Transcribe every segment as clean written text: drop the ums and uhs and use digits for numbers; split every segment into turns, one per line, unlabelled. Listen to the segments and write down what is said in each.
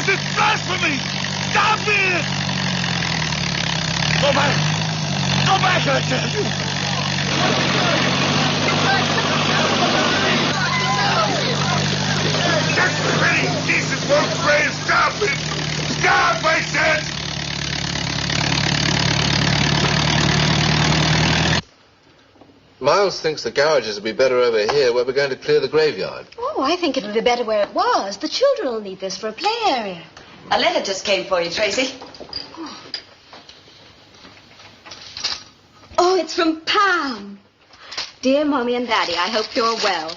This is blasphemy! Stop it! Go back! Go back, I tell you! Just pretty decent folks way to stop it! Stop, I said!
Miles thinks the garages would be better over here where we're going to clear the graveyard.
Oh, I think it would be better where it was. The children will need this for a play area.
A letter just came for you, Tracy.
Oh, it's from Pam. Dear Mommy and Daddy, I hope you're well.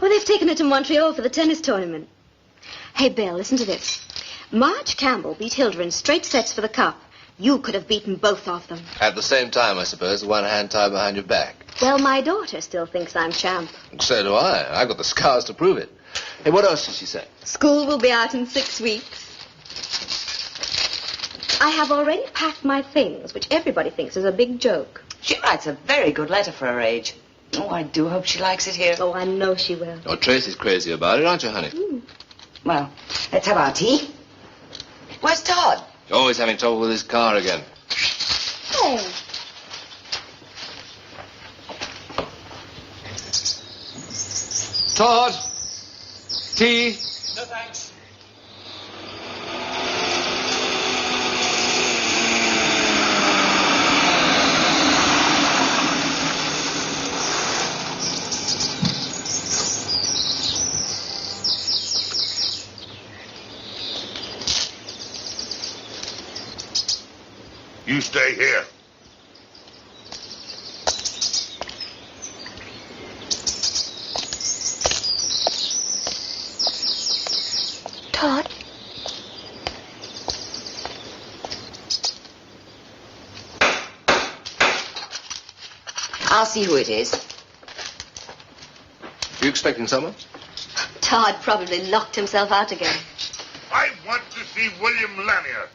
Well, they've taken her to Montreal for the tennis tournament. Hey, Bill, listen to this. Marge Campbell beat Hilda in straight sets for the cup. You could have beaten both of them.
At the same time, I suppose, one hand tied behind your back.
Well, my daughter still thinks I'm champ.
So do I. I've got the scars to prove it. Hey, what else did she say?
School will be out in 6 weeks. I have already packed my things, which everybody thinks is a big joke.
She writes a very good letter for her age. Oh, I do hope she likes it here.
Oh, I know she will.
Oh, Tracy's crazy about it, aren't you, honey?
Well, let's have our tea. Where's Todd?
Always having trouble with his car again.
Oh.
Todd! Tea?
No, thanks.
You stay here.
Todd?
I'll see who it is.
You expecting someone?
Todd probably locked himself out again.
I want to see William Lanier.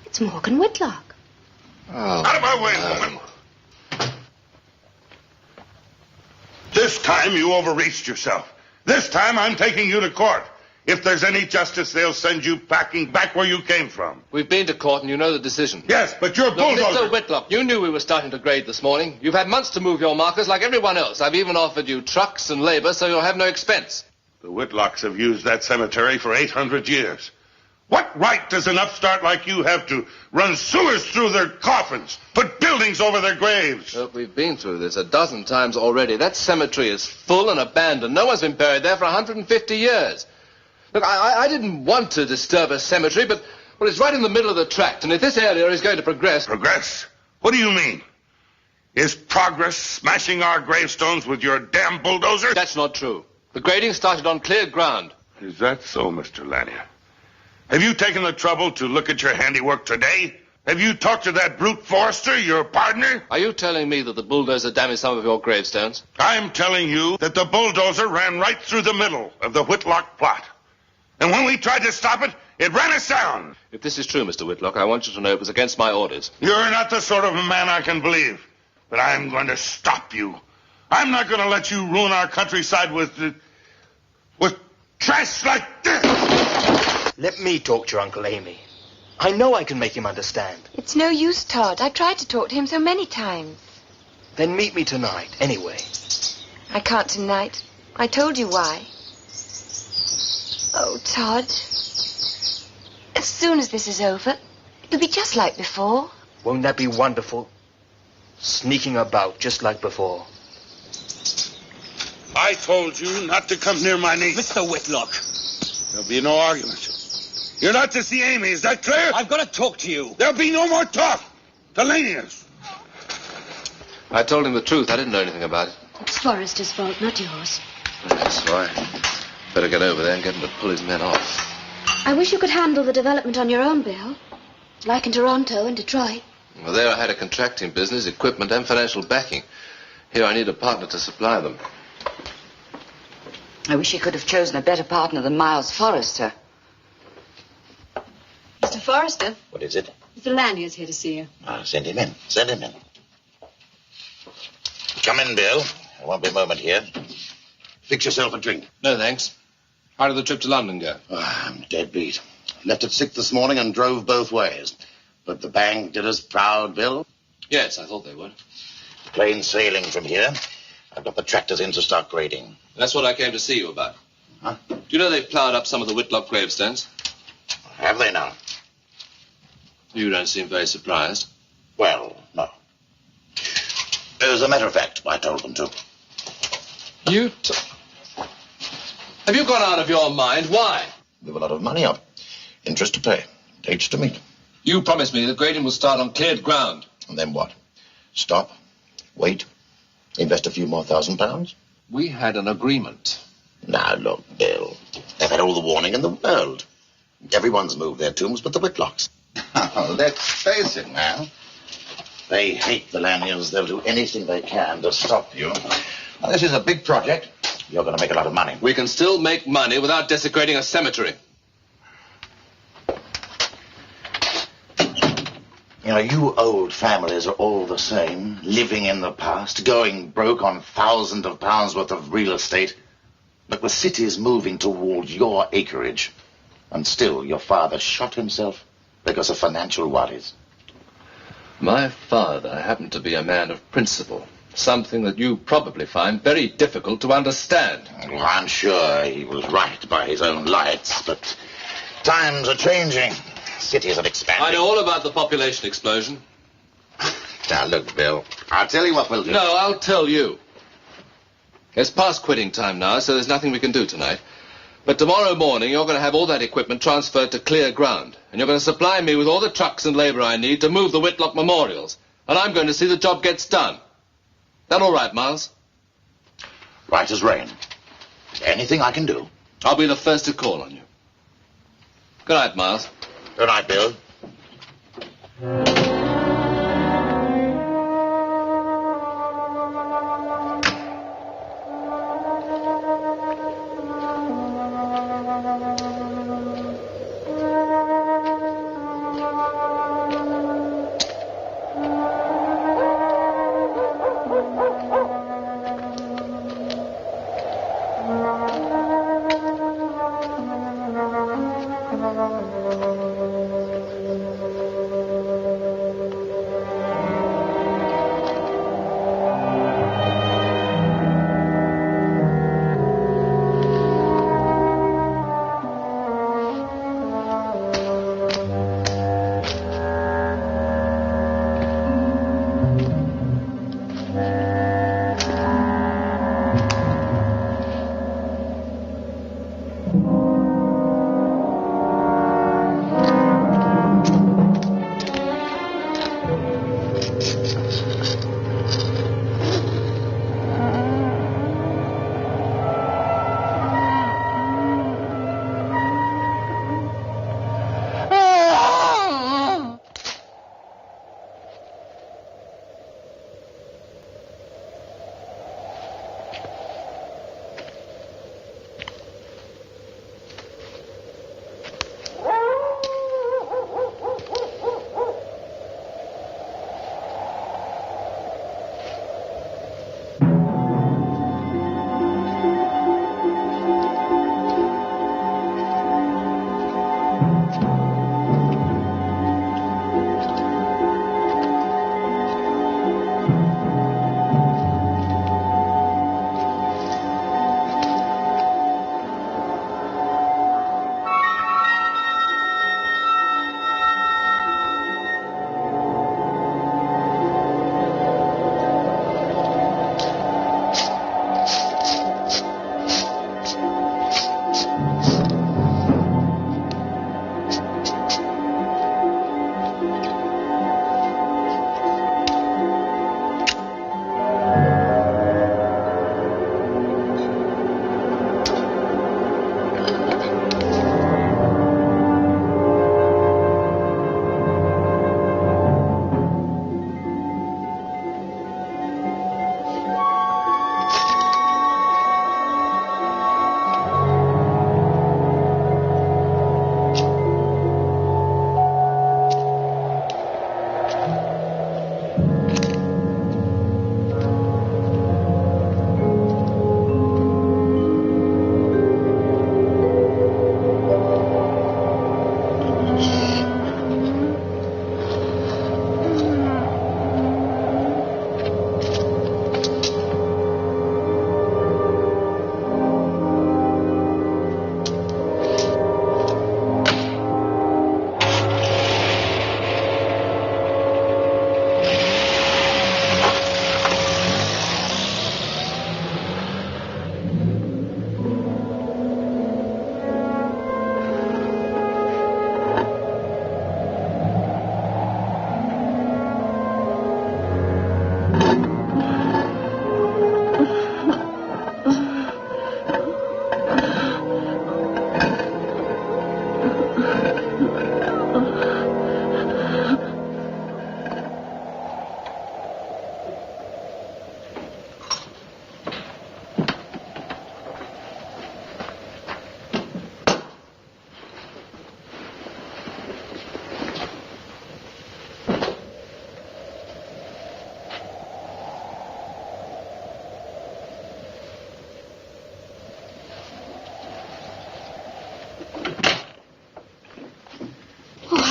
It's Morgan Whitlock.
Oh,
Out of my way, woman. This time you overreached yourself. This time I'm taking you to court. If there's any justice, they'll send you packing back where you came from.
We've been to court and you know the decision.
Yes, but you're
Look,
bulldozer.
Mr. Whitlock, you knew we were starting to grade this morning. You've had months to move your markers like everyone else. I've even offered you trucks and labor so you'll have no expense.
The Whitlocks have used that cemetery for 800 years. What right does an upstart like you have to run sewers through their coffins, put buildings over their graves?
Look, we've been through this a dozen times already. That cemetery is full and abandoned. No one's been buried there for 150 years. Look, I didn't want to disturb a cemetery, but, well, it's right in the middle of the tract, and if this area is going to progress...
Progress? What do you mean? Is progress smashing our gravestones with your damn bulldozer?
That's not true. The grading started on cleared ground.
Is that so, Mr. Lanier? Have you taken the trouble to look at your handiwork today? Have you talked to that brute Forrester, your partner?
Are you telling me that the bulldozer damaged some of your gravestones?
I'm telling you that the bulldozer ran right through the middle of the Whitlock plot. And when we tried to stop it, it ran us down.
If this is true, Mr. Whitlock, I want you to know it was against my orders.
You're not the sort of a man I can believe. But I'm going to stop you. I'm not going to let you ruin our countryside with trash like this.
Let me talk to your Uncle Amy. I know I can make him understand.
It's no use, Todd. I've tried to talk to him so many times.
Then meet me tonight, anyway.
I can't tonight. I told you why. Oh, Todd. As soon as this is over, it'll be just like before.
Won't that be wonderful? Sneaking about just like before.
I told you not to come near my niece.
Mr. Whitlock,
There'll be no argument. You're not to see Amy, is that clear?
I've got to talk to you.
There'll be no more talk. The Laniers.
I told him the truth. I didn't know anything about it.
It's Forrester's fault, not yours.
That's right. Better get over there and get him to pull his men off.
I wish you could handle the development on your own, Bill. Like in Toronto and Detroit.
Well, there I had a contracting business, equipment, and financial backing. Here I need a partner to supply them.
I wish he could have chosen a better partner than Miles Forrester.
Mr. Forrester,
What is it?
Mr. Lanier's here to see you.
Send him in. Send him in. Come in, Bill. I won't be a moment here.
Fix yourself a drink.
No, thanks. How did the trip to London go?
Oh, I'm dead beat. Left at 6 this morning and drove both ways. But the bank did us proud, Bill.
Yes, I thought they would.
Plain sailing from here. I've got the tractors in to start grading.
That's what I came to see you about.
Huh?
Do you know they've ploughed up some of the Whitlock gravestones?
Have they now?
You don't seem very surprised.
Well, no. As a matter of fact, I told them to.
Have you gone out of your mind? Why?
We have a lot of money up. Interest to pay. Dates to meet.
You promised me that grading will start on cleared ground.
And then what? Stop? Wait? Invest a few more £1,000?
We had an agreement.
Now, look, Bill. They've had all the warning in the world. Everyone's moved their tombs but the Whitlocks. Let's face it now. They hate the Laniers. They'll do anything they can to stop you. Now, this is a big project. You're going to make a lot of money.
We can still make money without desecrating a cemetery.
You know, you old families are all the same, living in the past, going broke on thousands of pounds worth of real estate. But the city's moving towards your acreage. And still, your father shot himself because of financial worries.
My father happened to be a man of principle. Something that you probably find very difficult to understand.
Well, I'm sure he was right by his own lights, but times are changing. Cities are expanding.
I know all about the population explosion.
Now, look, Bill, I'll tell you what we'll do.
No, I'll tell you. It's past quitting time now, so there's nothing we can do tonight. But tomorrow morning, you're going to have all that equipment transferred to clear ground. And you're going to supply me with all the trucks and labour I need to move the Whitlock memorials. And I'm going to see the job gets done. That all right, Miles?
Right as rain. Anything I can do.
I'll be the first to call on you. Good night, Miles.
Good night, Bill.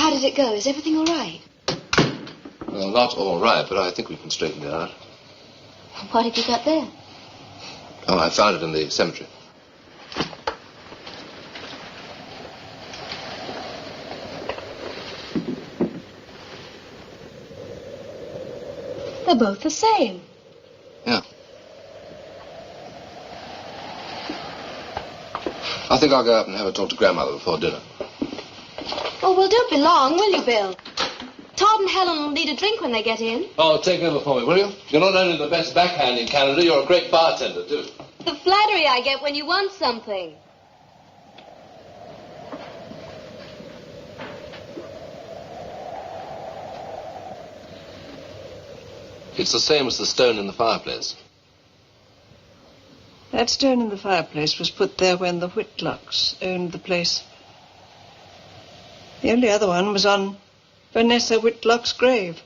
how did it go? Is everything all right?
Well, not all right, but I think we can straighten it out.
What have you got there?
Oh, I found it in the cemetery.
They're both the same.
Yeah. I think I'll go up and have a talk to Grandmother before dinner.
Oh, well, don't be long, will you, Bill? Todd and Helen will need a drink when they get in.
Oh, take over for me, will you? You're not only the best backhand in Canada, you're a great bartender, too.
The flattery I get when you want something.
It's the same as the stone in the fireplace.
That stone in the fireplace was put there when the Whitlocks owned the place. The only other one was on Vanessa Whitlock's grave.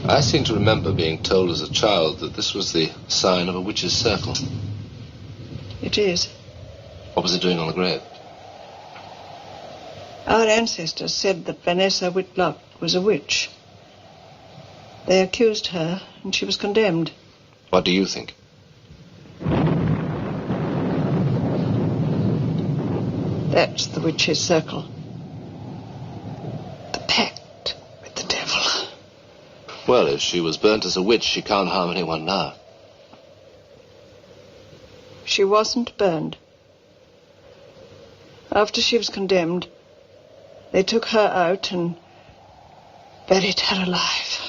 I seem to remember being told as a child that this was the sign of a witch's circle.
It is.
What was it doing on the grave?
Our ancestors said that Vanessa Whitlock was a witch. They accused her, and she was condemned.
What do you think?
That's the witch's circle. The pact with the devil.
Well, if she was burnt as a witch, she can't harm anyone now.
She wasn't burned. After she was condemned, they took her out and buried her alive.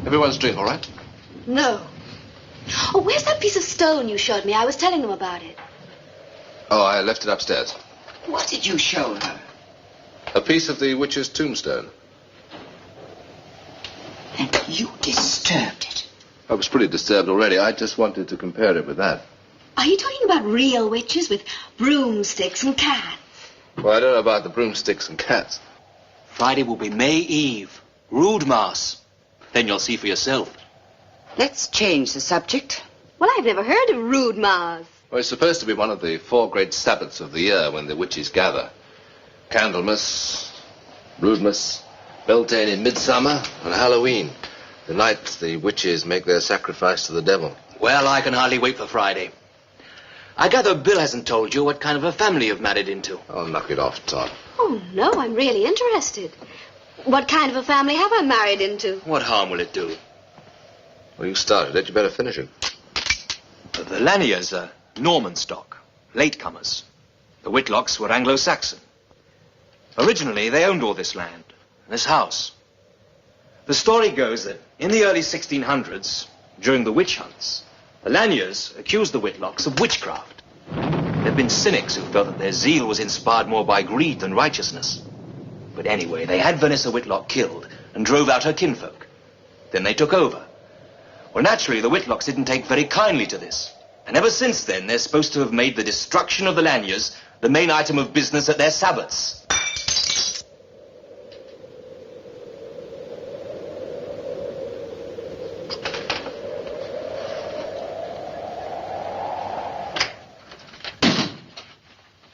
Everyone's drink, all right?
No. Oh, where's that piece of stone you showed me? I was telling them about it.
Oh, I left it upstairs.
What did you show her?
A piece of the witch's tombstone.
And you disturbed it.
I was pretty disturbed already. I just wanted to compare it with that.
Are you talking about real witches with broomsticks and cats?
Well, I don't know about the broomsticks and cats.
Friday will be May Eve. Rude Mass. Then you'll see for yourself.
Let's change the subject.
Well, I've never heard of Rude Mars.
Well, it's supposed to be one of the 4 great Sabbaths of the year when the witches gather. Candlemas, Rudemas, Beltane in Midsummer, and Halloween. The night the witches make their sacrifice to the devil.
Well, I can hardly wait for Friday. I gather Bill hasn't told you what kind of a family you've married into.
Oh, knock it off, Todd.
Oh, no, I'm really interested. What kind of a family have I married into?
What harm will it do?
Well, you started it. You better finish it.
The Laniers are Norman stock, latecomers. The Whitlocks were Anglo-Saxon. Originally, they owned all this land, this house. The story goes that in the early 1600s, during the witch hunts, the Laniers accused the Whitlocks of witchcraft. There have been cynics who felt that their zeal was inspired more by greed than righteousness. But anyway, they had Vanessa Whitlock killed and drove out her kinfolk. Then they took over. Well, naturally, the Whitlocks didn't take very kindly to this. And ever since then, they're supposed to have made the destruction of the Laniers the main item of business at their Sabbaths.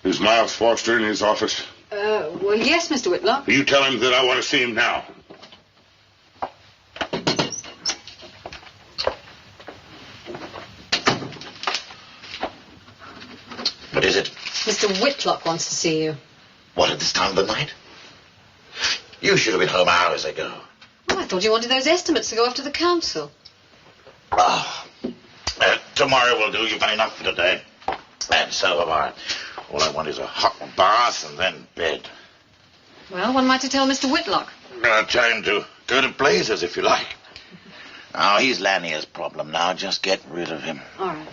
Is Miles Foster in his office?
Well, yes, Mr. Whitlock.
You tell him that I want to see him now.
What is it?
Mr. Whitlock wants to see you.
What, at this time of the night? You should have been home hours ago.
Oh, I thought you wanted those estimates to go off to the council.
Tomorrow will do. You've done enough for today. And so have I. All I want is a hot bath and then bed.
Well, one might to tell Mr. Whitlock.
Tell him to go to blazes if you like. Oh, he's Lanier's problem now. Just get rid of him.
All right.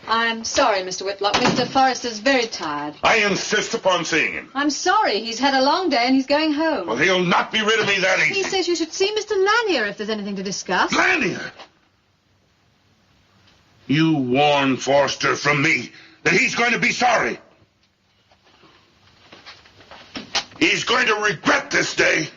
I'm sorry, Mr. Whitlock. Mr. Forrester's very tired.
I insist upon seeing him.
I'm sorry. He's had a long day and he's going home.
Well, he'll not be rid of me that easy.
He says you should see Mr. Lanier if there's anything to discuss.
Lanier! You warn Forster from me that he's going to be sorry. He's going to regret this day.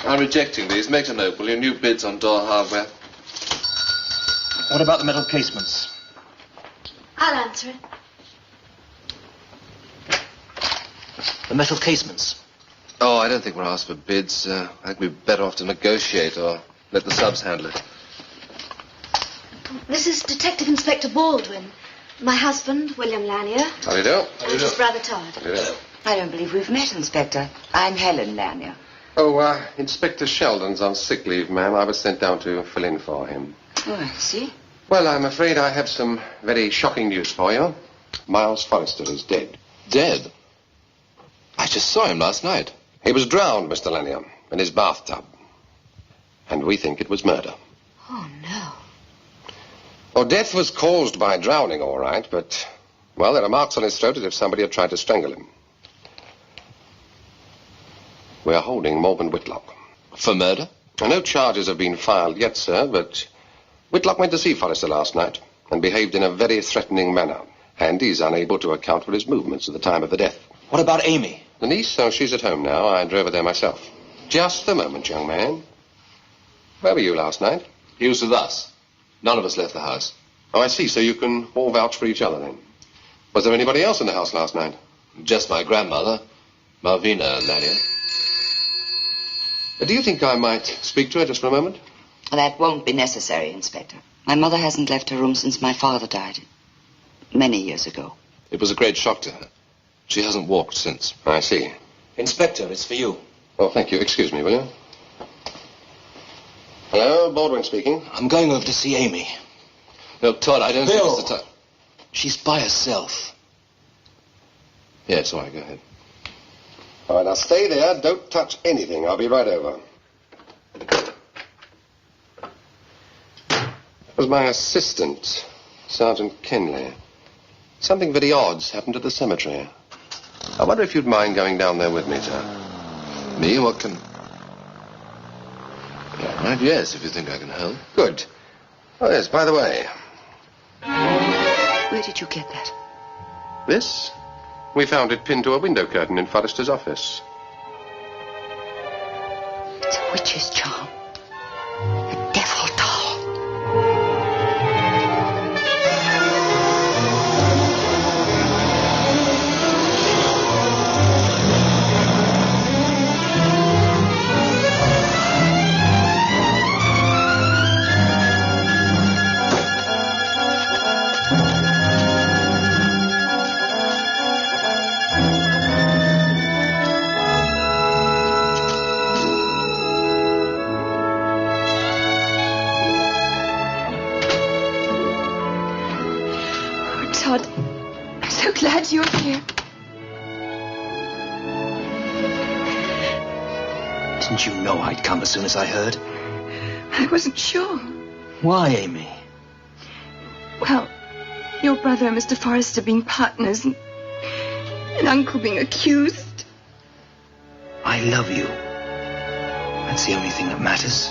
I'm rejecting these. Make a note, will you? New bids on door hardware.
What about the metal casements?
I'll answer it.
The metal casements.
Oh, I don't think we're asked for bids. I think we're better off to negotiate or let the subs handle it.
This is Detective Inspector Baldwin. My husband, William Lanier.
How do you do?
And his brother Todd.
How do you do?
I don't believe we've met, Inspector. I'm Helen Lanier.
Oh, Inspector Sheldon's on sick leave, ma'am. I was sent down to fill in for him.
Oh, I see.
Well, I'm afraid I have some very shocking news for you. Miles Forrester is dead.
Dead? I just saw him last night.
He was drowned, Mr. Lanier, in his bathtub. And we think it was murder.
Oh, no.
Well, death was caused by drowning, all right, but, well, there are marks on his throat as if somebody had tried to strangle him. We are holding Morgan Whitlock.
For murder?
No charges have been filed yet, sir, but Whitlock went to see Forrester last night and behaved in a very threatening manner. And he's unable to account for his movements at the time of the death.
What about Amy?
The niece, oh, she's at home now. I drove her there myself. Just a moment, young man. Where were you last night?
He was with us. None of us left the house.
Oh, I see. So you can all vouch for each other, then. Was there anybody else in the house last night?
Just my grandmother, Malvina Lanier.
Do you think I might speak to her just for a moment?
That won't be necessary, Inspector. My mother hasn't left her room since my father died. Many years ago.
It was a great shock to her. She hasn't walked since.
I see.
Inspector, it's for you.
Oh, thank you. Excuse me, will you? Hello, Baldwin speaking.
I'm going over to see Amy.
No, Todd, I don't think
Bill!
it's the time.
She's by herself.
Yeah, it's all right. Go ahead.
All right, now stay there. Don't touch anything. I'll be right over. It was my assistant, Sergeant Kenley. Something very odd's happened at the cemetery. I wonder if you'd mind going down there with me, sir.
Me? What can... All right, yes, if you think I can help.
Good. Oh, yes, by the way,
Where did you get that?
this? We found it pinned to a window curtain in Forrester's office.
It's a witch's charm. A devil doll.
Todd, I'm so glad you're here.
Didn't you know I'd come as soon as I heard?
I wasn't sure.
Why, Amy?
Well, your brother and Mr. Forrester being partners and Uncle being accused.
I love you. That's the only thing that matters.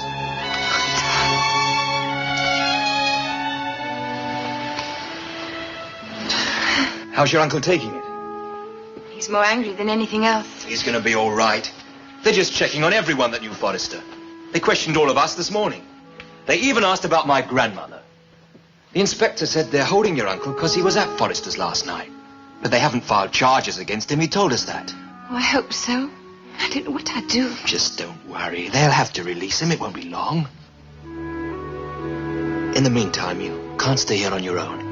How's your uncle taking it?
He's more angry than anything else.
He's going to be all right. They're just checking on everyone that knew Forrester. They questioned all of us this morning. They even asked about my grandmother. The inspector said they're holding your uncle because he was at Forrester's last night. But they haven't filed charges against him. He told us that.
Oh, I hope so. I don't know what I'd do.
Just don't worry. They'll have to release him. It won't be long. In the meantime, you can't stay here on your own.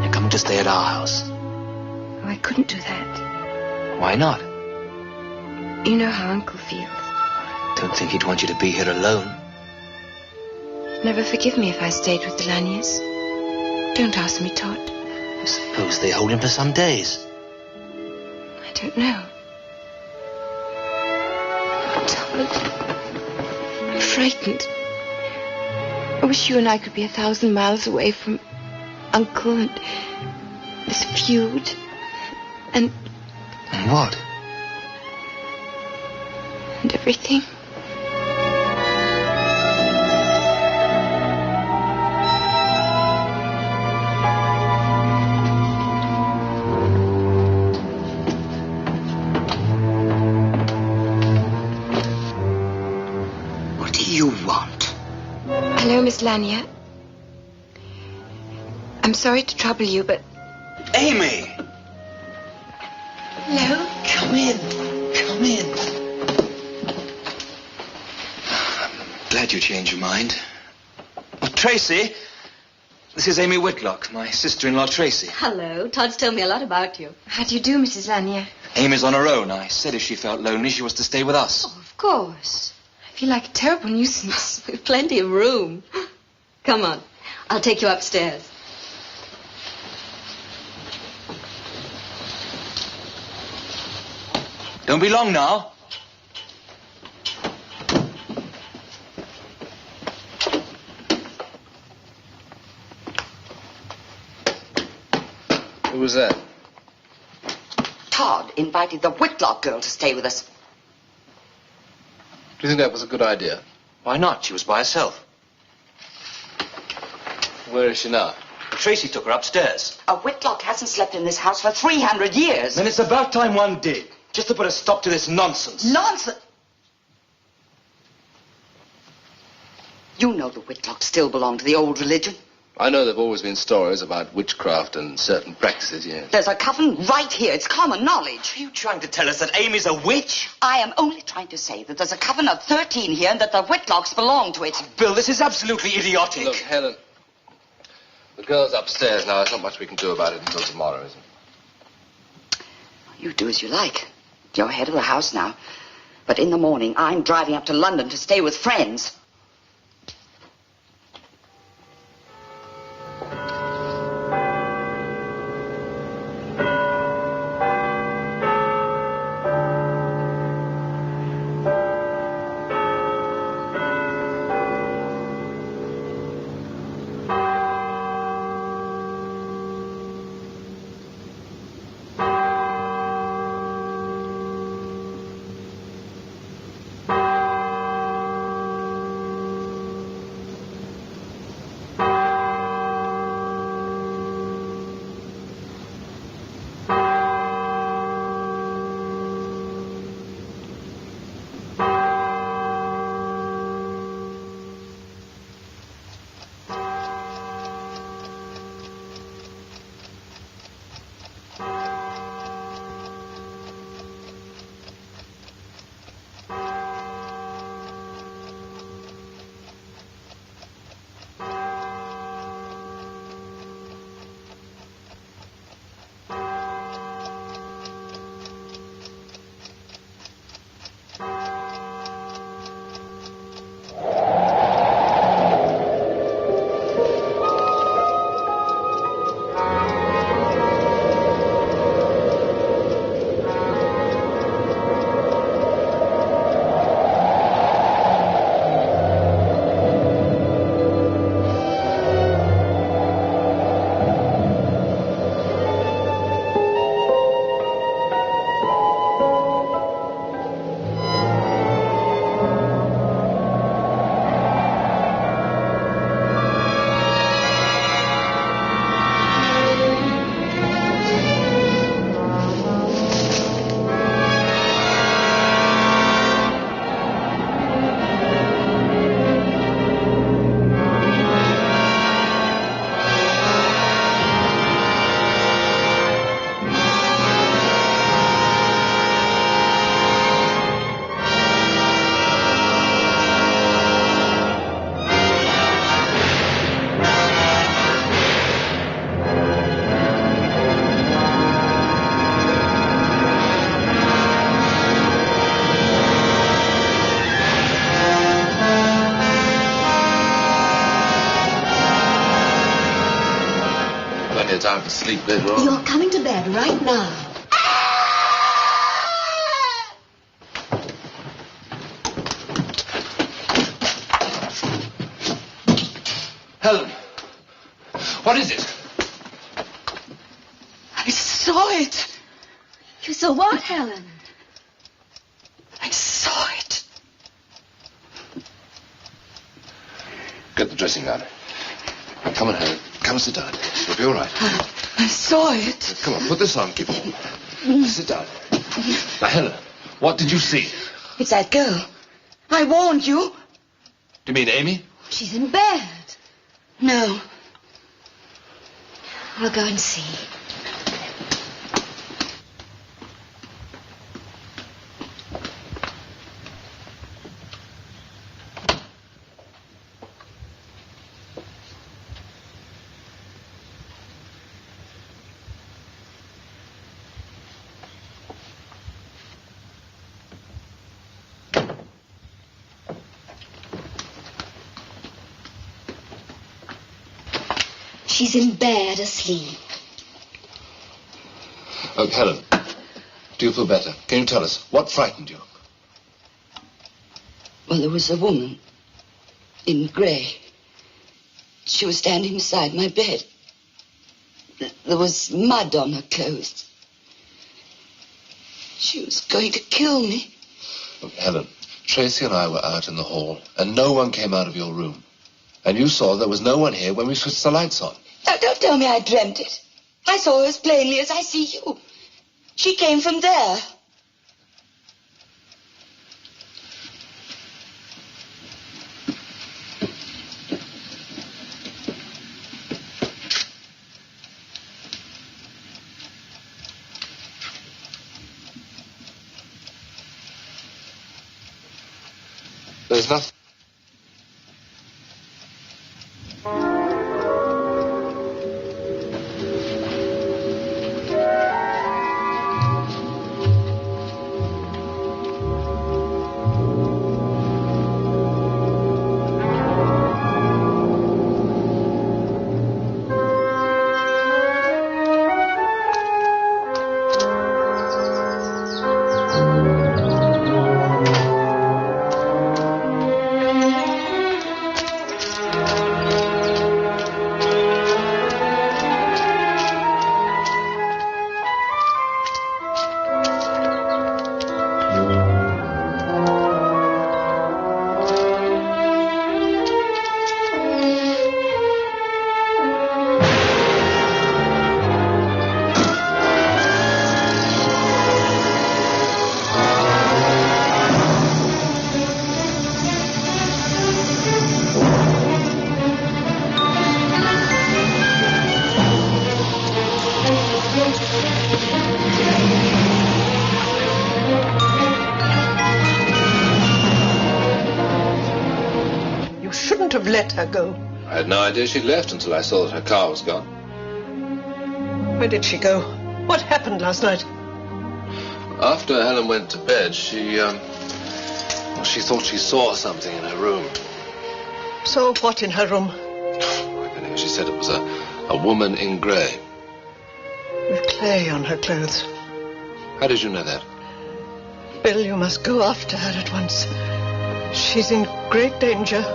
You're coming to stay at our house.
Oh, I couldn't do that.
Why not?
You know how Uncle feels.
Don't think he'd want you to be here alone.
He'd never forgive me if I stayed with the Laniers. Don't ask me, Todd.
I suppose they hold him for some days.
I don't know. Todd, I'm frightened. I wish you and I could be 1,000 miles away from Uncle and this feud and
what?
And everything.
What do you want?
Hello, Miss Lanier. I'm sorry to trouble you, but...
Amy!
Hello?
Come in. Come in. I'm glad you changed your mind. Oh, Tracy, this is Amy Whitlock, my sister-in-law Tracy.
Hello. Todd's told me a lot about you.
How do you do, Mrs. Lanier?
Amy's on her own. I said if she felt lonely, she was to stay with us.
Oh, of course.
I feel like a terrible nuisance.
We've plenty of room. Come on. I'll take you upstairs.
Don't be long now.
Who was that?
Todd invited the Whitlock girl to stay with us.
Do you think that was a good idea?
Why not? She was by herself.
Where is she now?
Tracy took her upstairs.
A Whitlock hasn't slept in this house for 300 years.
Then it's about time one did. Just to put a stop to this nonsense.
Nonsense! You know the Whitlocks still belong to the old religion.
I know there have always been stories about witchcraft and certain practices, yes.
There's a coven right here. It's common knowledge.
Are you trying to tell us that Amy's a witch?
I am only trying to say that there's a coven of 13 here and that the Whitlocks belong to it.
Bill, this is absolutely idiotic.
Look, Helen, the girl's upstairs now. There's not much we can do about it until tomorrow, isn't there?
You do as you like. You're head of the house now. But in the morning, I'm driving up to London to stay with friends.
sleep later on.
You're coming to bed right now.
Helen, what is it?
I saw it.
You saw what, Helen?
I saw it.
Get the dressing gown. Come on, Helen. Come and sit down. You'll be all right.
I saw it.
Come on, put this on. Keep warm. Sit down. Now, Helen, what did you see?
It's that girl. I warned you.
Do you mean Amy?
She's in bed.
No.
I'll go and see. She's in bed asleep.
Oh, Helen, do you feel better? Can you tell us what frightened you?
Well, there was a woman in grey. She was standing beside my bed. There was mud on her clothes. She was going to kill me.
Look, Helen, Tracy and I were out in the hall, and no one came out of your room. And you saw there was no one here when we switched the lights on.
Now, don't tell me I dreamt it. I saw her as plainly as I see you. She came from there.
There's nothing.
Have let her go.
I had no idea she'd left until I saw that her car was gone.
Where did she go? What happened last night?
After Helen went to bed, she thought she saw something in her room.
Saw what in her room?
I don't know. She said it was a woman in grey.
With clay on her clothes.
How did you know that?
Bill, you must go after her at once. She's in great danger.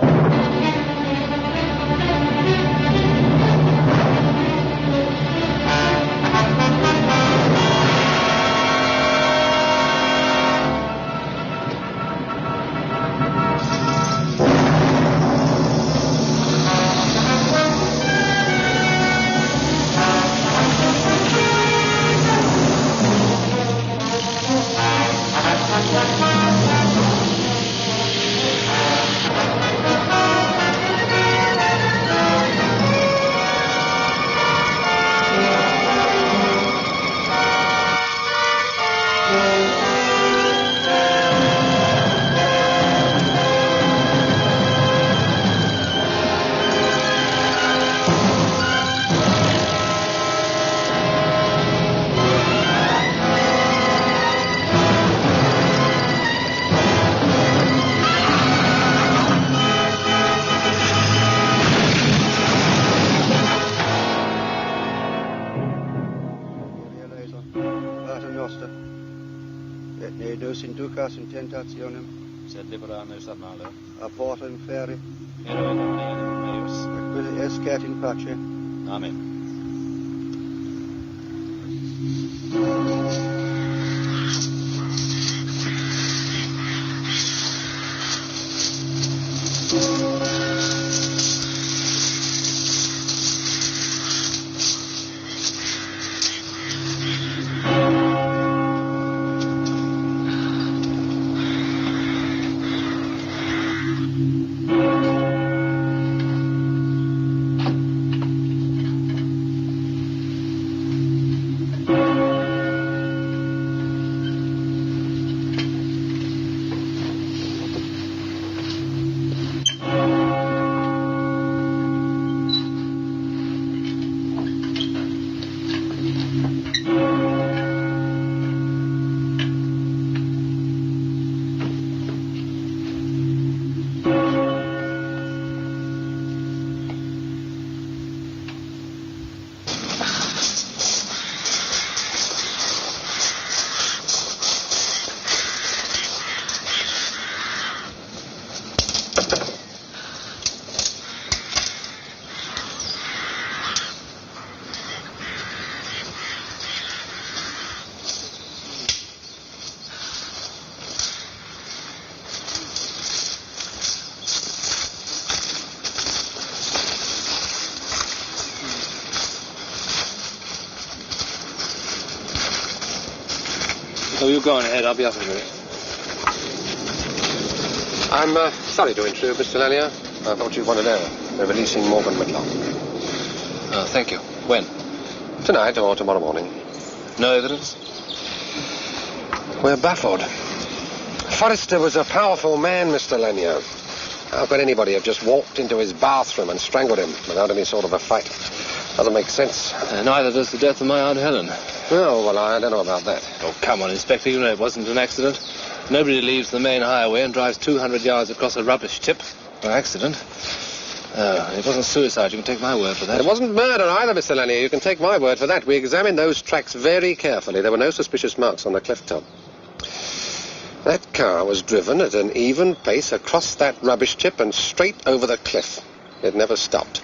nostra, et ne dos inducas in tentationem,
sed libera nos a malo.
Apporta in feri,
Ero in omnia animum meus.
et escat in pace.
Amen.
Oh, you go on ahead. I'll be up in a minute.
I'm sorry to intrude, Mr. Lanier. I thought you'd want to know. They're releasing Morgan Whitlock.
Oh, thank you. When?
Tonight or tomorrow morning.
No evidence?
We're baffled. Forrester was a powerful man, Mr. Lanier. How could anybody have just walked into his bathroom and strangled him without any sort of a fight? Doesn't make sense.
Neither does the death of my Aunt Helen.
Oh, well, I don't know about that.
Oh, come on, Inspector. You know it wasn't an accident. Nobody leaves the main highway and drives 200 yards across a rubbish tip. By accident. It wasn't suicide. You can take my word for that.
It wasn't murder either, Mr. Lanier. You can take my word for that. We examined those tracks very carefully. There were no suspicious marks on the cliff top. That car was driven at an even pace across that rubbish tip and straight over the cliff. It never stopped.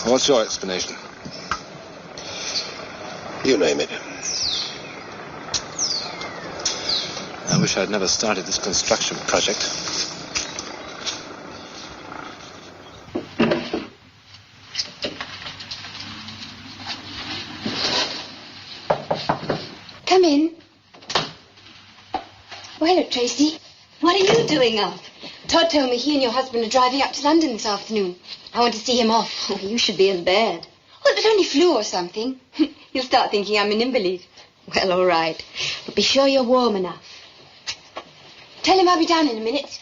What's your explanation?
You name it.
I wish I'd never started this construction project.
Come in. Oh, hello, Tracy.
What are you doing up?
Todd told me he and your husband are driving up to London this afternoon. I want to see him off.
Oh, you should be in bed.
Well, but only flu or something. You'll start thinking I'm an invalid.
Well, all right. But be sure you're warm enough.
Tell him I'll be down in a minute.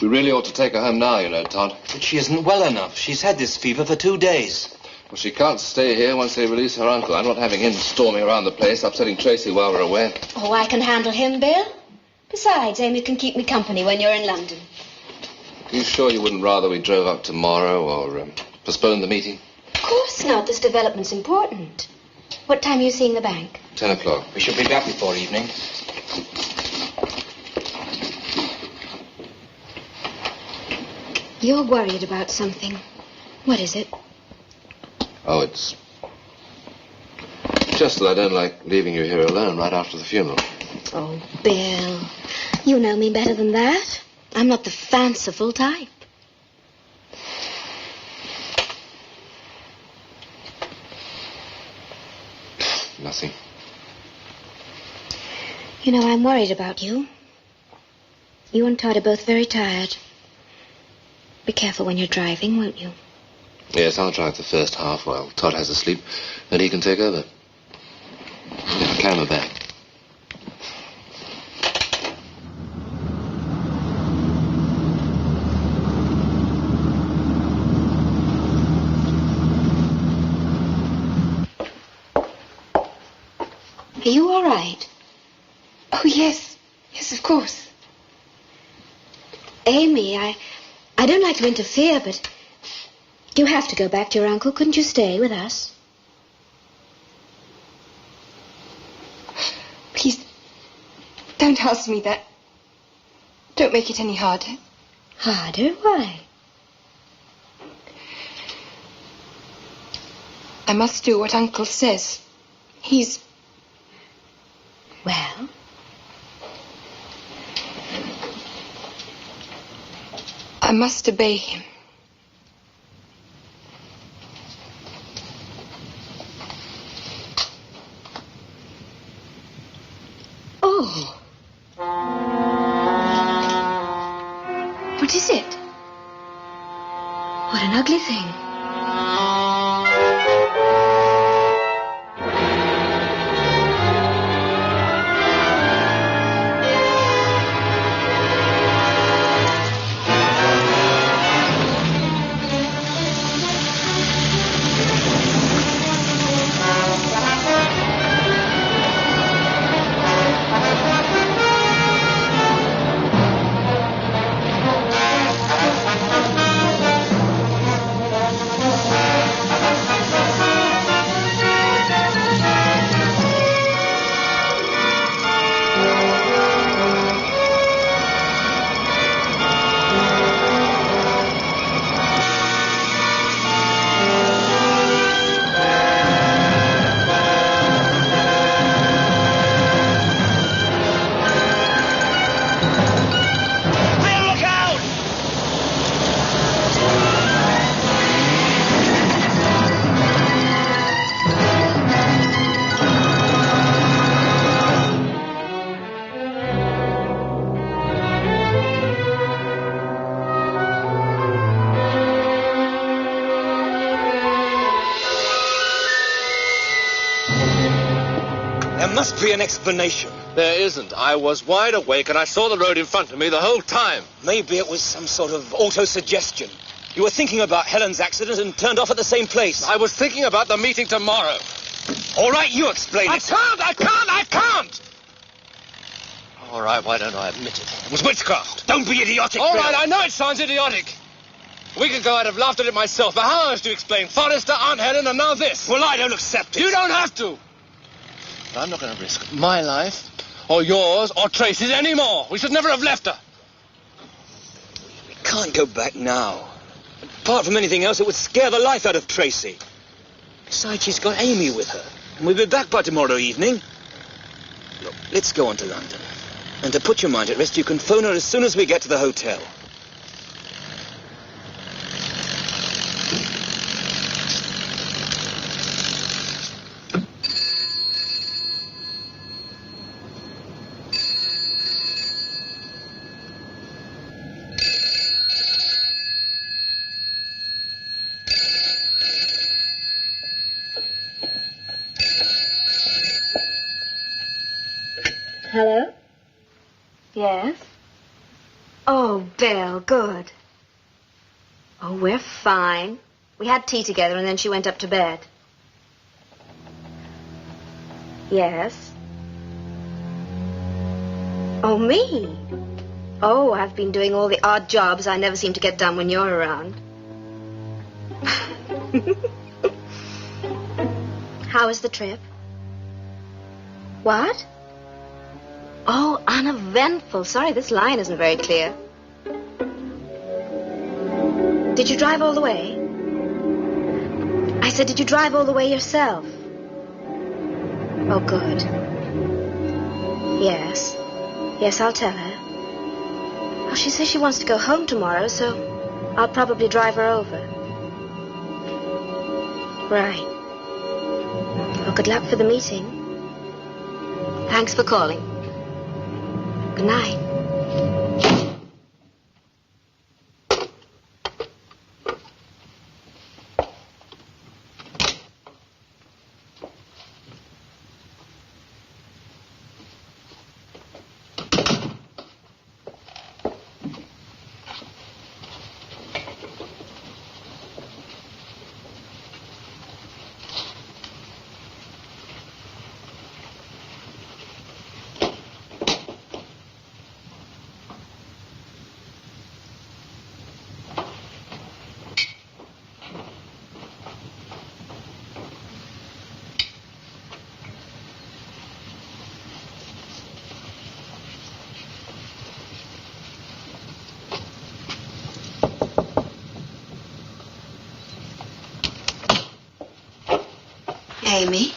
We really ought to take her home now, you know, Todd.
But she isn't well enough. She's had this fever for 2 days.
Well, she can't stay here once they release her uncle. I'm not having him storming around the place, upsetting Tracy while we're away.
Oh, I can handle him, Bill. Besides, Amy can keep me company when you're in London.
Are you sure you wouldn't rather we drove up tomorrow or postpone the meeting?
Of course not. This development's important. What time are you seeing the bank?
10 o'clock.
We should be back before evening.
You're worried about something. What is it?
Oh, it's just that I don't like leaving you here alone right after the funeral.
Oh, Bill, you know me better than that. I'm not the fanciful type.
Nothing.
You know, I'm worried about you. You and Todd are both very tired. Be careful when you're driving, won't you?
Yes, I'll drive the first half while Todd has a sleep, then he can take over. If I can, back.
Are you all right?
Oh, yes. Yes, of course.
Amy, I don't like to interfere, but You have to go back to your uncle. Couldn't you stay with us?
Please, don't ask me that. Don't make it any harder.
Harder? Why?
I must do what Uncle says. He's...
Well?
I must obey him.
Oh. What is it? What an ugly thing.
There must be an explanation.
There isn't. I was wide awake and I saw the road in front of me the whole time.
Maybe it was some sort of auto-suggestion. You were thinking about Helen's accident and turned off at the same place.
I was thinking about the meeting tomorrow.
All right, you explain it.
I can't! All right, why don't I admit it?
It was witchcraft. Don't be idiotic,
All
Bill.
right, I know it sounds idiotic. A week ago I'd have laughed at it myself, but how else do you explain Forrester, Aunt Helen, and now this?
Well, I don't accept it.
You don't have to. But I'm not going to risk my life, or yours, or Tracy's anymore. We should never have left her.
We can't go back now. Apart from anything else, it would scare the life out of Tracy. Besides, she's got Amy with her, and we'll be back by tomorrow evening. Look, let's go on to London. And to put your mind at rest, you can phone her as soon as we get to the hotel.
Hello? Yes? Oh, Bill, good. Oh, we're fine. We had tea together and then she went up to bed. Yes? Oh, me? Oh, I've been doing all the odd jobs I never seem to get done when you're around. How was the trip? What? Oh, uneventful. Sorry, this line isn't very clear. Did you drive all the way? I said, did you drive all the way yourself? Oh, good. Yes. Yes, I'll tell her. Oh, she says she wants to go home tomorrow, so I'll probably drive her over. Right. Well, good luck for the meeting. Thanks for calling. Good night.
Amy?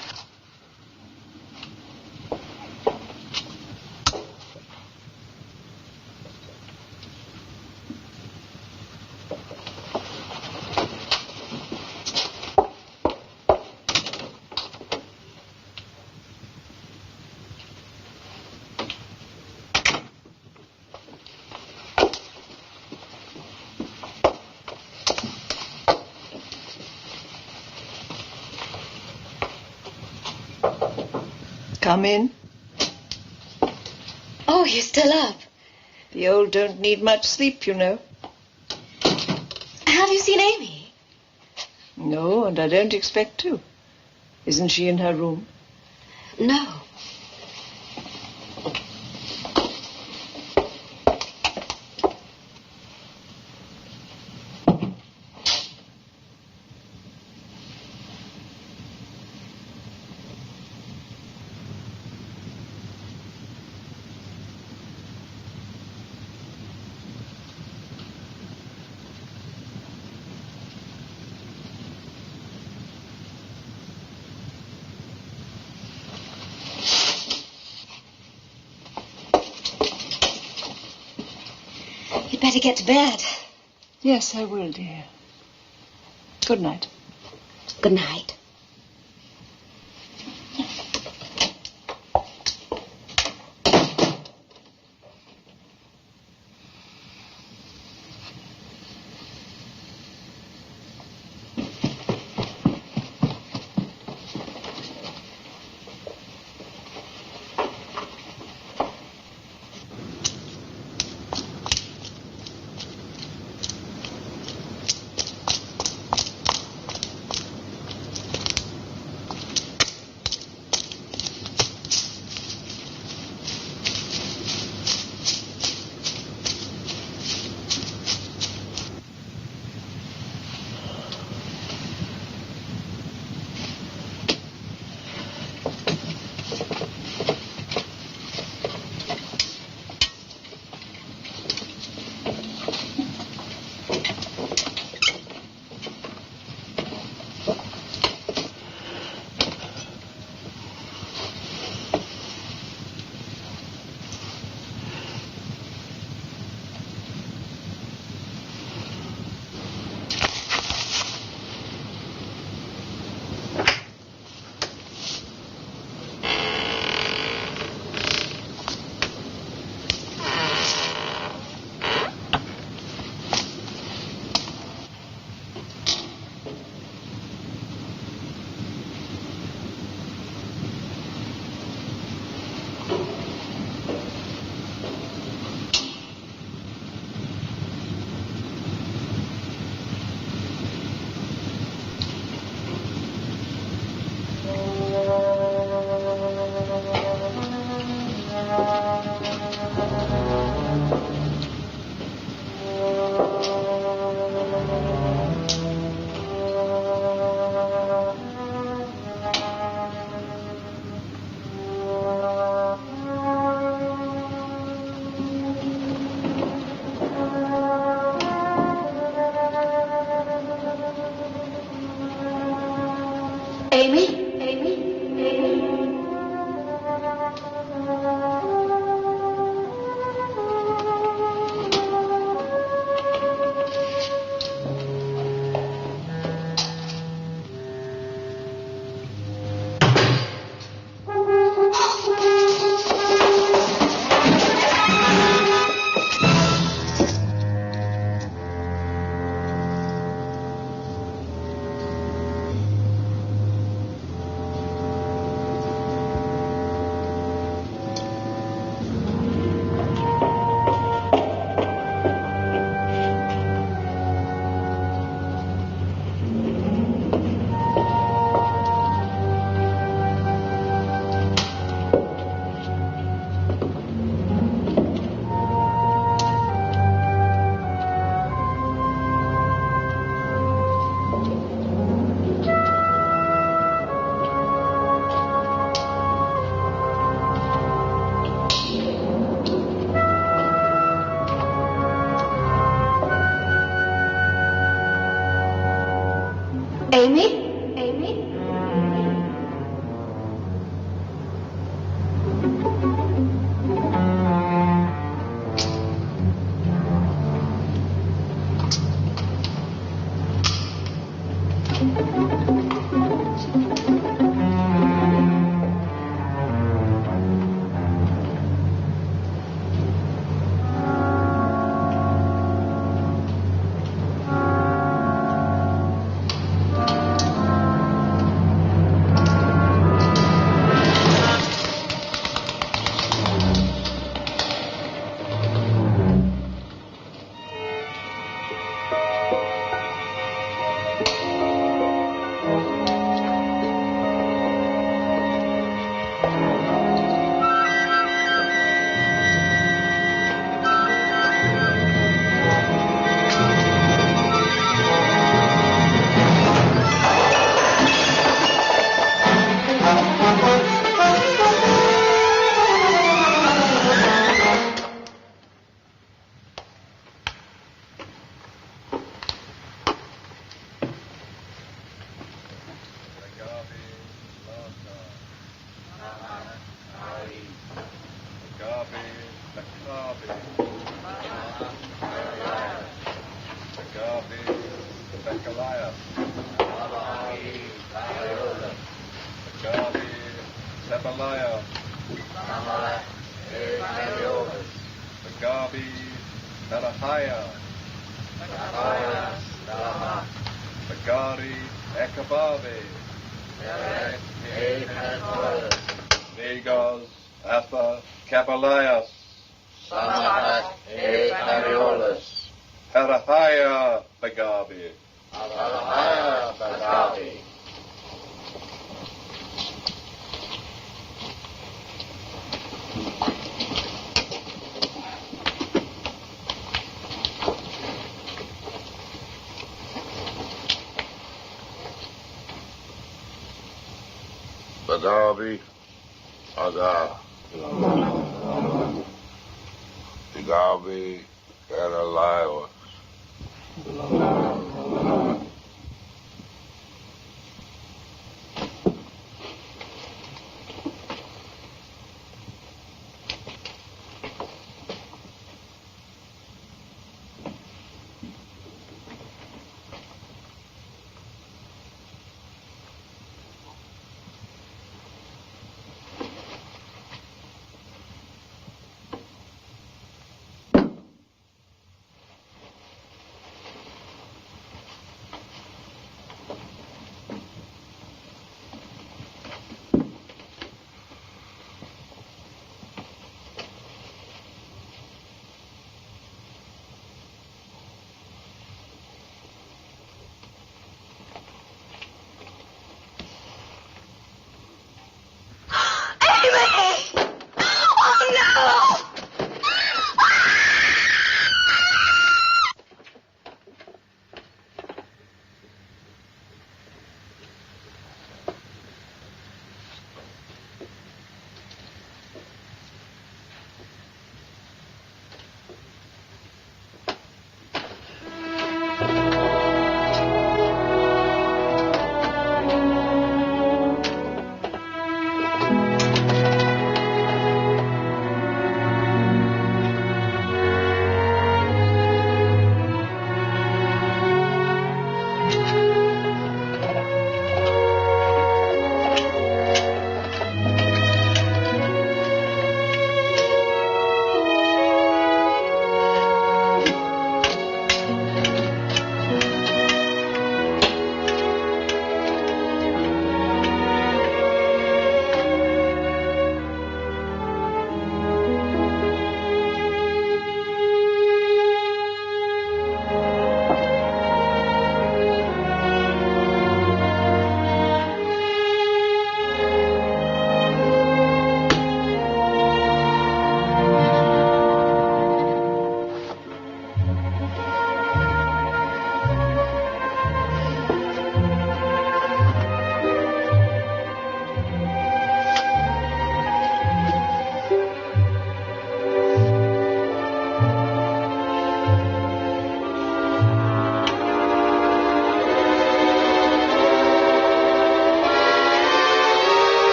Come in.
Oh, you're still up.
The old don't need much sleep, you know.
Have you seen Amy?
No, and I don't expect to. Isn't she in her room?
No. You'd better get to bed.
Yes, I will, dear. Good night.
Good night. Amy? Amy?
Bagabi, Aga. Bagabi, Catalyos.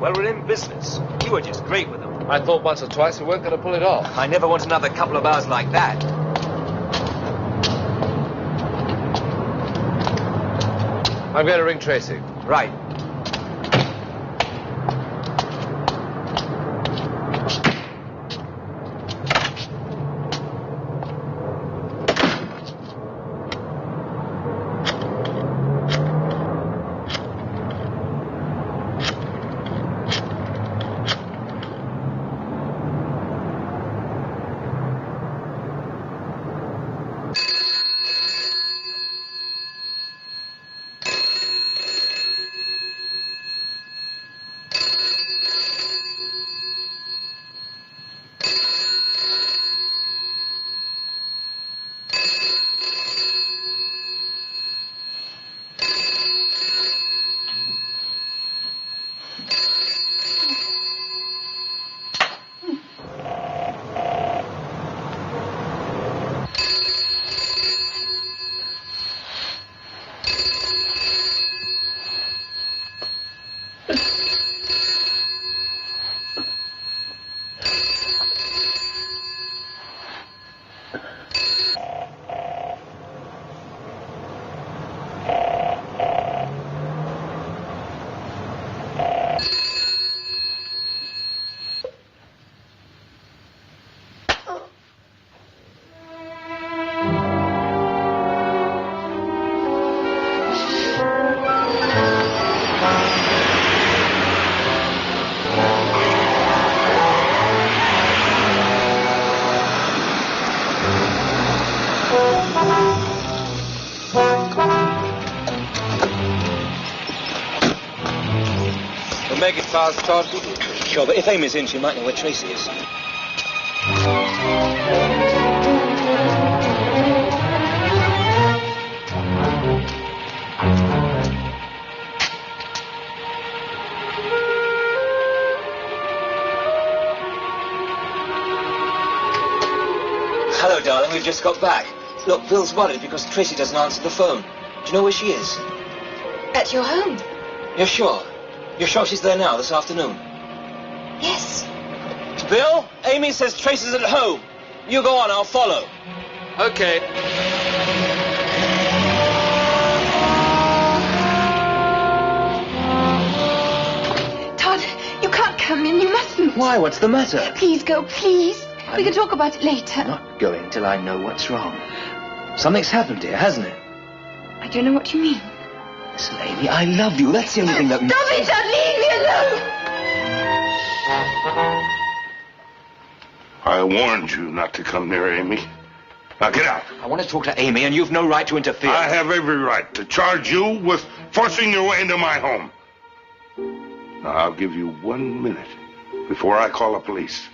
Well, we're in business. You were just great with them.
I thought once or twice we weren't going to pull it off.
I never want another couple of hours like that.
I'm going to ring Tracy.
Right.
Make it fast, Todd.
Sure, but if Amy's in, she might know where Tracy is. Hello, darling. We've just got back. Look, Bill's worried because Tracy doesn't answer the phone. Do you know where she is?
At your home?
You're sure? You're sure she's there now, this afternoon?
Yes.
Bill, Amy says Tracy's at home. You go on, I'll follow.
Okay.
Todd, you can't come in. You mustn't.
Why? What's the matter?
Please go, please. We can talk about it later.
I'm not going till I know what's wrong. Something's happened here, hasn't it?
I don't know what you mean.
Listen, Amy, I love you. That's the only thing that...
Stop it, Todd. Leave me alone.
I warned you not to come near Amy. Now get out.
I want to talk to Amy, and you've no right to interfere.
I have every right to charge you with forcing your way into my home. Now, I'll give you 1 minute before I call the police.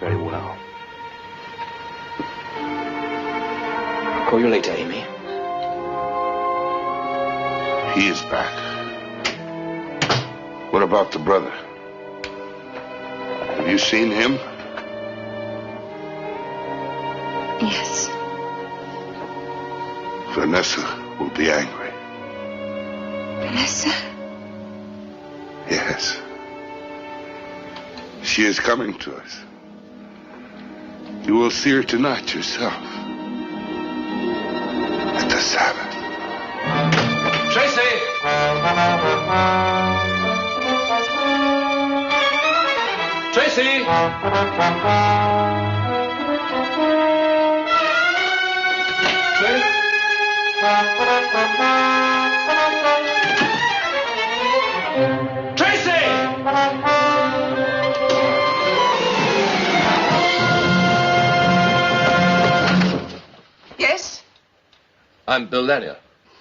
Very well. I'll call you later, Amy.
He is back. What about the brother? Have you seen him?
Yes.
Vanessa will be angry.
Vanessa?
Yes. She is coming to us. You will see her tonight yourself. At the Sabbath.
Tracy! Tracy! Tracy!
Yes?
I'm Bill Lanier.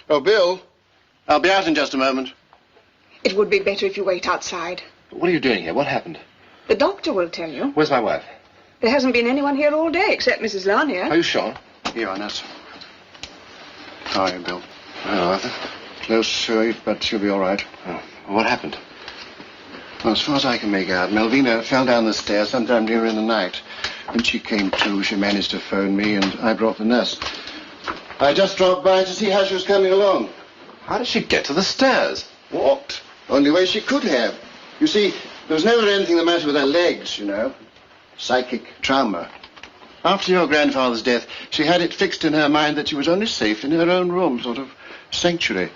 Oh, Bill. I'll be out in just a moment.
It would be better if you wait outside.
What are you doing here? What happened?
The doctor will tell you.
Where's my wife?
There hasn't been anyone here all day except Mrs. Lanier.
Are you sure?
Here, Ines. How are you, Bill? Well, Arthur. Close to it, but she'll be all right.
Oh, what happened?
Well, as far as I can make out, Melvina fell down the stairs sometime during the night. When she came to, she managed to phone me, and I brought the nurse. I just dropped by to see how she was coming along.
How did she get to the stairs?
Walked.
Only way she could have. You see, there was never anything the matter with her legs, you know. Psychic trauma. After your grandfather's death, she had it fixed in her mind that she was only safe in her own room, sort of sanctuary.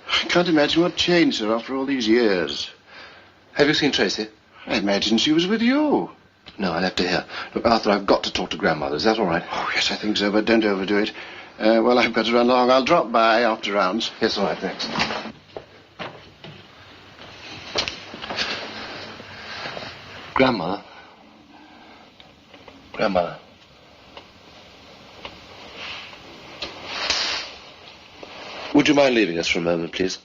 I can't imagine what changed her after all these years.
Have you seen Tracy?
I imagine she was with you.
No, I left her here. Look, Arthur, I've got to talk to Grandmother. Is that all right?
Oh, yes, I think so, but don't overdo it. Well, I've got to run along. I'll drop by after rounds.
Yes, all right, thanks. Grandmother. Grandmother. Would you mind leaving us for a moment, please?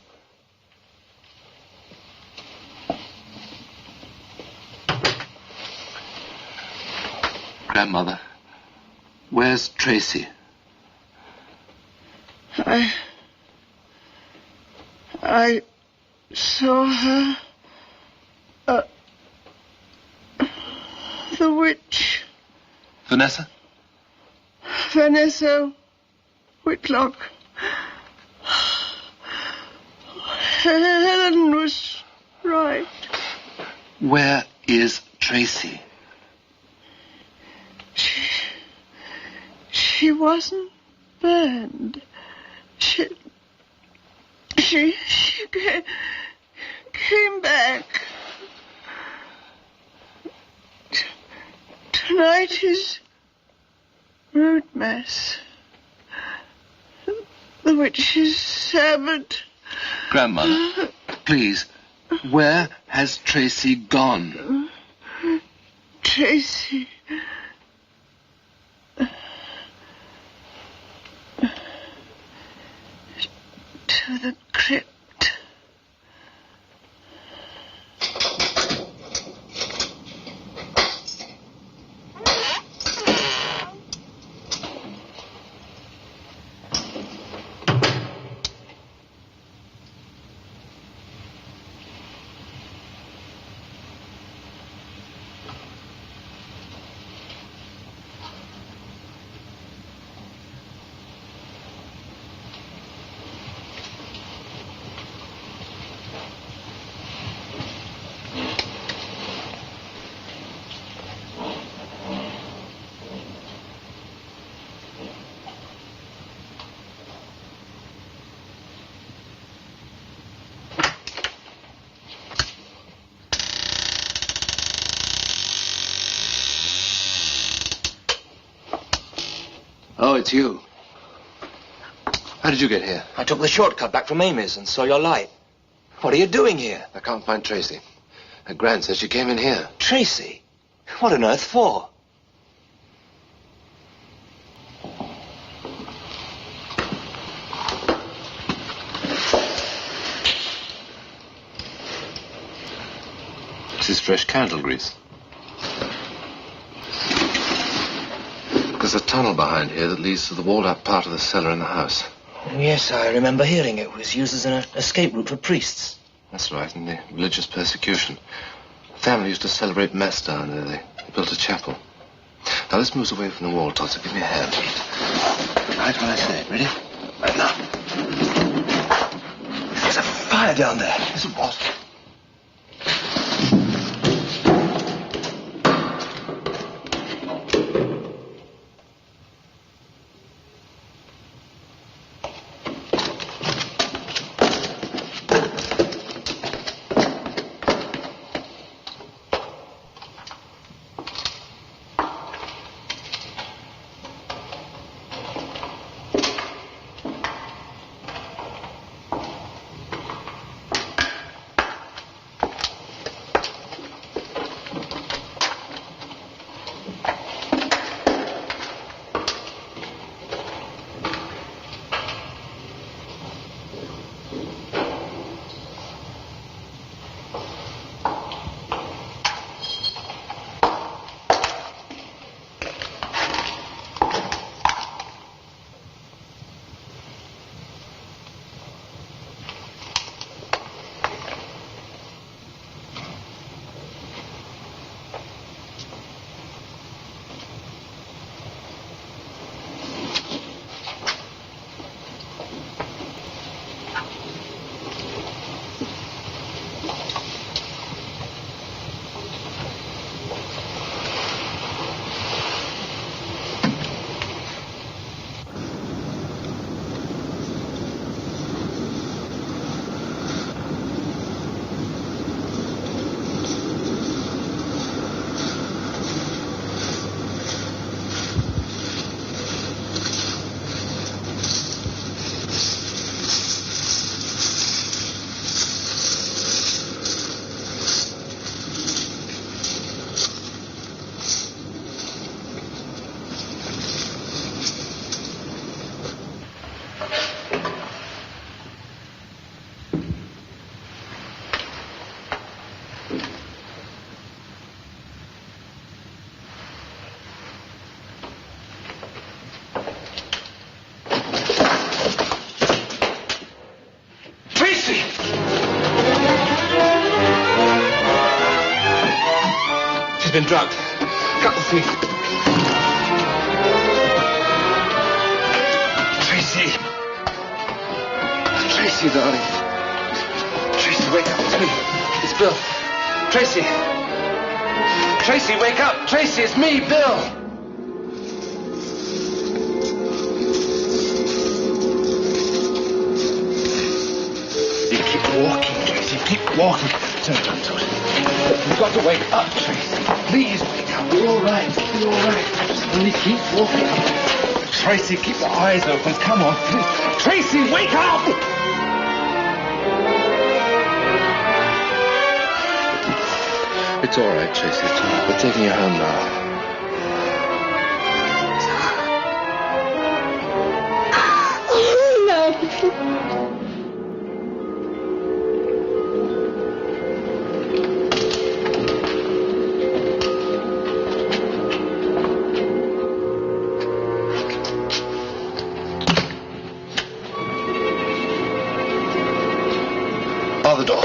Grandmother, where's Tracy?
I saw her. The witch.
Vanessa?
Vanessa Whitlock. Helen was right.
Where is Tracy?
She wasn't burned. She came back. Tonight is root mass. The witch's Sabbath.
Grandmother, please, where has Tracy gone?
Tracy. To the crypt.
Oh, it's you. How did you get here?
I took the shortcut back from Amy's and saw your light. What are you doing here?
I can't find Tracy. Her Gran says she came in here.
Tracy? What on earth for?
This is fresh candle grease. There's a tunnel behind here that leads to the walled-up part of the cellar in the house.
Yes, I remember hearing it was used as an escape route for priests.
That's right, in the religious persecution. The family used to celebrate Mass down there. They built a chapel. Now, let's move away from the wall, Todd, so give me a hand. Right when I say it. Ready? Right now.
There's a fire down there.
Yes, it was. been drugged. Cut the thief. Tracy. Tracy, darling. Tracy, wake up. It's me. It's Bill. Tracy. Tracy, wake up. Tracy, it's me, Bill. You keep walking, Tracy. Keep walking. Don't. You've got to wake up, Tracy. Please wake up. You're all right. You're all right. Just only keep walking. Tracy, keep your eyes open. Come on. Please. Tracy, wake up! It's all right, Tracy. It's all right. We're taking you home now.
No.
Bar the door.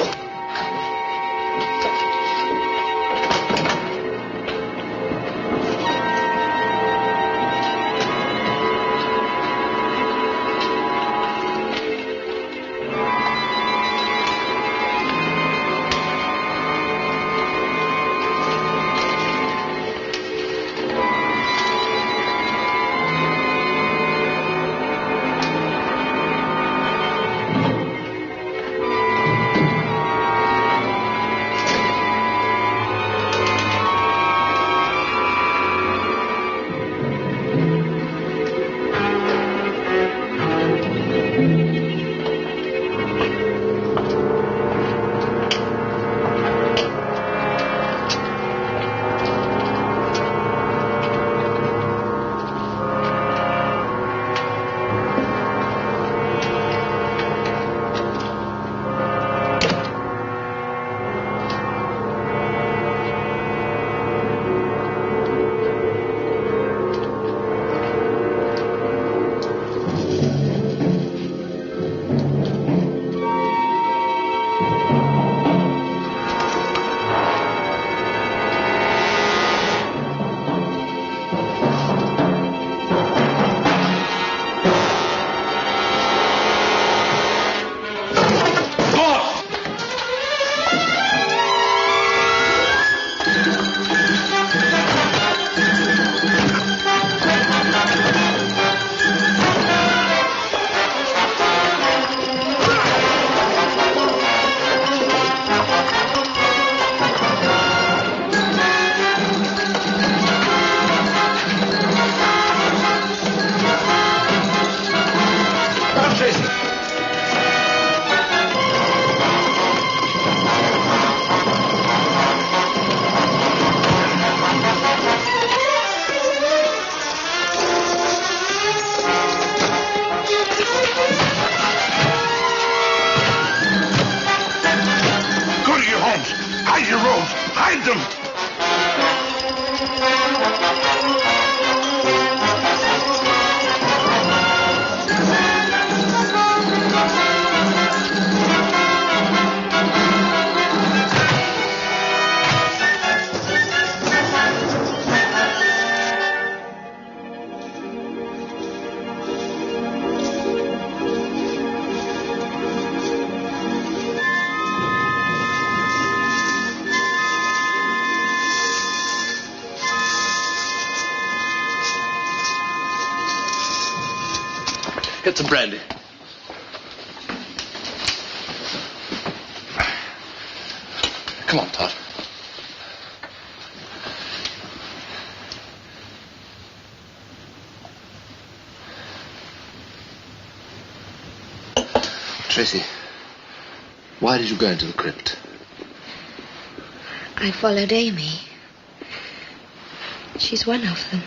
Get some brandy. Come on, Todd. Tracy, why did you go into the crypt?
I followed Amy. She's one of them.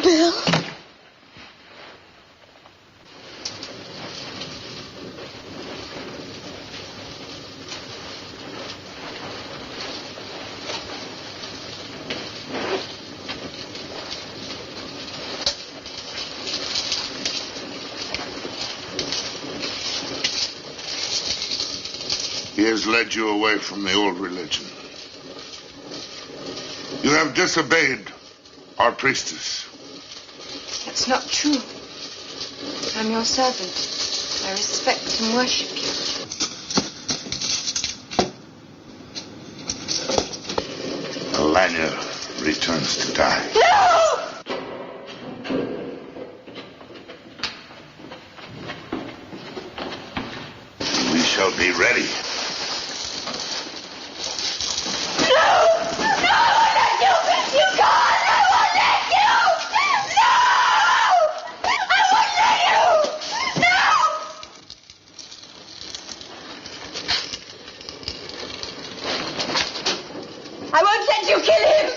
Bill.
has led you away from the old religion. You have disobeyed our priestess.
That's not true. I'm your servant. I respect and worship you.
The Lanier returns to die.
No!
We shall be ready.
No! No! I won't let you! You can't! I won't let you! No! I won't let you! No! I won't let you kill him!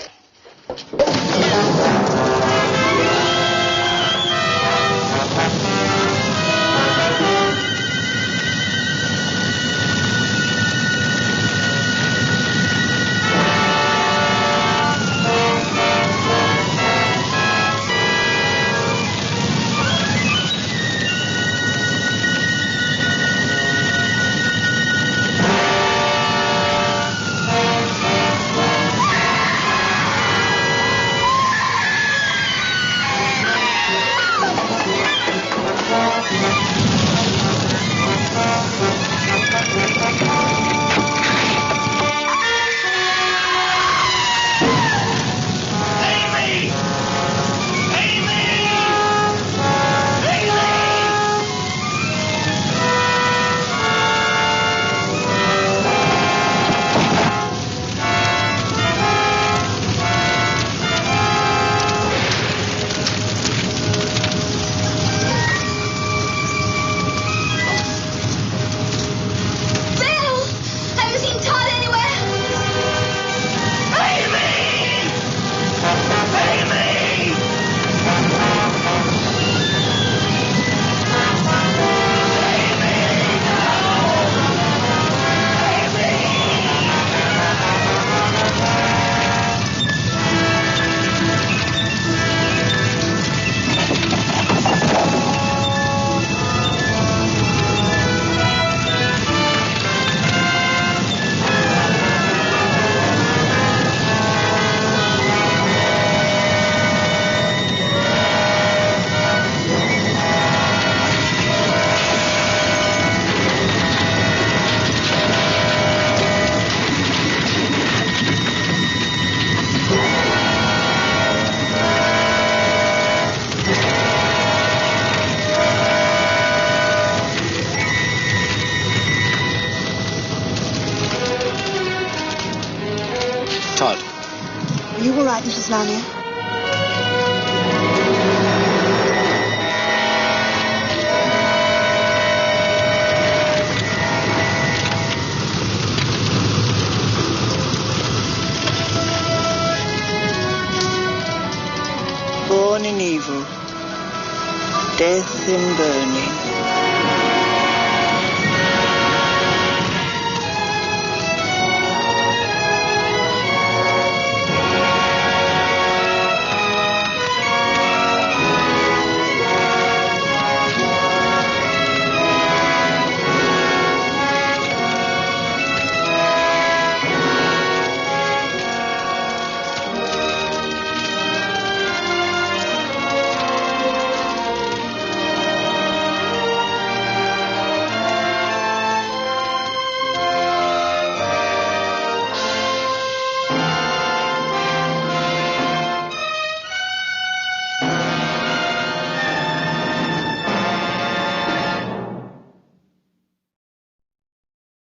Todd.
Are you all right, Mrs. Lanier?
Born in evil, death in burning.